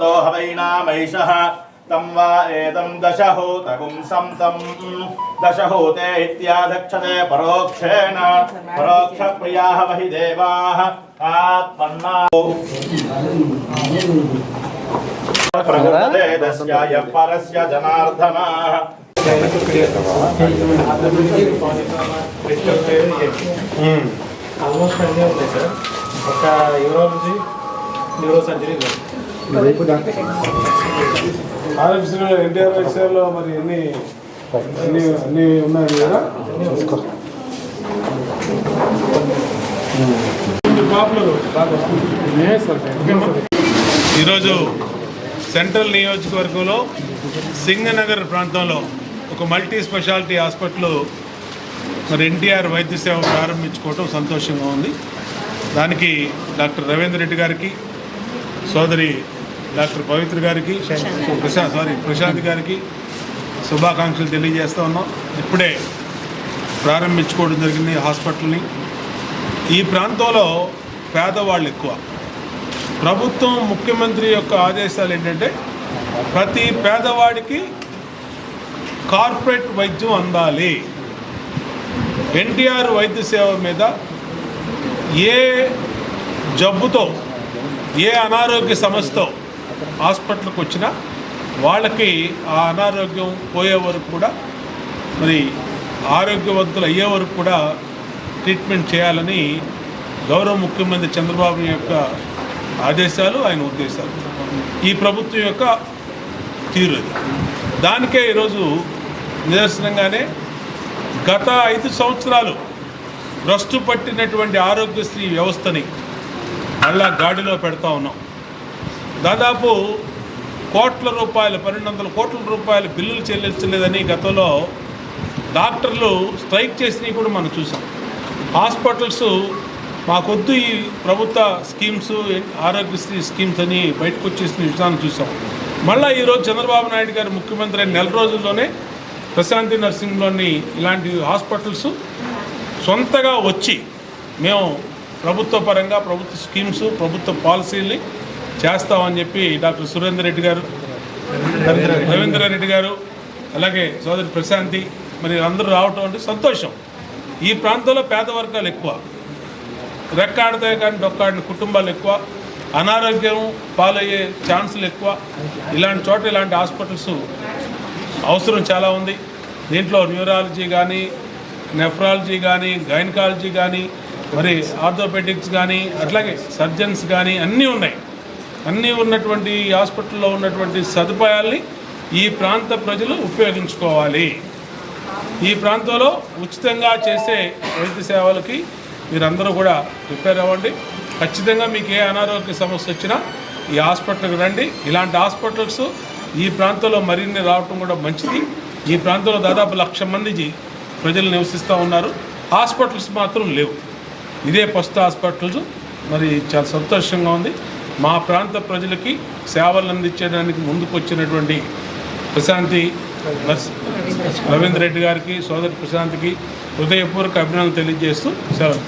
हवैनामैषः तं वा एतं दशहोतकुं संतं दशहोते इत्याधक्षते परोक्षेण परोक्षप्रियाः वहि देवाः आत्मन्ना प्रकृते दस्याय परस्य जनार्दनः ఆల్మోస్ట్ అన్నీ ఉంటాయి సార్. ఒక యూరాలజీ, న్యూరో సర్జరీ ఆర్ఎఫ్సీలో ఎన్టీఆర్ వైద్యశాలలో మరి అన్ని ఉన్నాయి కదా. ఈరోజు సెంట్రల్ నియోజకవర్గంలో సింగనగర్ ప్రాంతంలో ఒక మల్టీ స్పెషాలిటీ హాస్పిటల్ మరి ఎన్టీఆర్ వైద్య సేవ ప్రారంభించుకోవటం సంతోషంగా ఉంది. దానికి డాక్టర్ రవీంద్ర రెడ్డి గారికి, సోదరి డాక్టర్ పవిత్ర గారికి, ప్రశాంత్ గారికి శుభాకాంక్షలు తెలియజేస్తూ ఉన్నాం. ఇప్పుడే ప్రారంభించుకోవడం జరిగింది హాస్పిటల్ని. ఈ ప్రాంతంలో పేదవాళ్ళు ఎక్కువ. ప్రభుత్వం, ముఖ్యమంత్రి యొక్క ఆదేశాలు ఏంటంటే ప్రతి పేదవాడికి కార్పొరేట్ వైద్యం అందాలి. ఎన్టీఆర్ వైద్య సేవ మీద ఏ జబ్బుతో, ఏ అనారోగ్య సమస్యతో హాస్పిటల్కి వచ్చినా వాళ్ళకి ఆ అనారోగ్యం పోయే వరకు కూడా, మరి ఆరోగ్యవంతులు అయ్యే వరకు కూడా ట్రీట్మెంట్ చేయాలని గౌరవ ముఖ్యమంత్రి చంద్రబాబు యొక్క ఆదేశాలు, ఆయన ఉద్దేశాలు, ఈ ప్రభుత్వం యొక్క తీరు. దానికే ఈరోజు నిదర్శనంగానే గత 5 సంవత్సరాలు భ్రష్టు పట్టినటువంటి ఆరోగ్యశ్రీ వ్యవస్థని మళ్ళా గాడిలో పెడతా ఉన్నాం. దాదాపు కోట్ల రూపాయలు, 1200 కోట్ల రూపాయల బిల్లులు చెల్లించలేదని గతంలో డాక్టర్లు స్ట్రైక్ చేసినవి కూడా మనం చూసాం. హాస్పిటల్స్ మాకొద్దు ఈ ప్రభుత్వ స్కీమ్స్, ఆరోగ్యశ్రీ స్కీమ్స్ అని బయటకు వచ్చేసిన విషయాన్ని చూసాం. మళ్ళీ ఈరోజు చంద్రబాబు నాయుడు గారు ముఖ్యమంత్రి అయిన నెల రోజుల్లోనే ప్రశాంతి నర్సింగ్లోని ఇలాంటి హాస్పిటల్స్ సొంతగా వచ్చి మేము ప్రభుత్వ పరంగా ప్రభుత్వ స్కీమ్స్, ప్రభుత్వ పాలసీల్ని చేస్తామని చెప్పి డాక్టర్ సురేందర్ రెడ్డి గారు, రవీంద్ర రెడ్డి గారు, అలాగే సోదరి ప్రశాంతి, మరి అందరూ రావటం అంటే సంతోషం. ఈ ప్రాంతంలో పేద వర్గాలు ఎక్కువ, రెక్కాడితే కానీ డొక్కాడిన కుటుంబాలు ఎక్కువ, అనారోగ్యం పాలయ్యే ఛాన్సులు ఎక్కువ. ఇలాంటి చోట ఇలాంటి హాస్పిటల్స్ అవసరం చాలా ఉంది. దీంట్లో న్యూరాలజీ కానీ, నెఫ్రాలజీ కానీ, గైనకాలజీ కానీ, మరి ఆర్థోపెడిక్స్ కానీ, అట్లాగే సర్జన్స్ కానీ అన్నీ ఉన్నాయి. అన్నీ ఉన్నటువంటి హాస్పిటల్లో ఉన్నటువంటి సదుపాయాల్ని ఈ ప్రాంత ప్రజలు ఉపయోగించుకోవాలి. ఈ ప్రాంతంలో ఉచితంగా చేసే వైద్య సేవలకి మీరందరూ కూడా ప్రిపేర్ అవ్వండి. ఖచ్చితంగా మీకు ఏ అనారోగ్య సమస్య వచ్చినా ఈ హాస్పిటల్కి రండి. ఇలాంటి హాస్పిటల్స్ ఈ ప్రాంతంలో మరిన్ని రావటం కూడా మంచిది. ఈ ప్రాంతంలో దాదాపు 1,00,000 మంది ప్రజలు నివసిస్తూ ఉన్నారు. హాస్పిటల్స్ మాత్రం లేవు. ఇదే ఫస్ట్ హాస్పిటల్స్. మరి చాలా సంతోషంగా ఉంది. మా ప్రాంత ప్రజలకి సేవలు అందించడానికి ముందుకు వచ్చినటువంటి ప్రశాంతి రవీంద్ర రెడ్డి గారికి, సోదరి ప్రశాంత్కి హృదయపూర్వక అభినందనలు తెలియజేస్తూ సెలవు.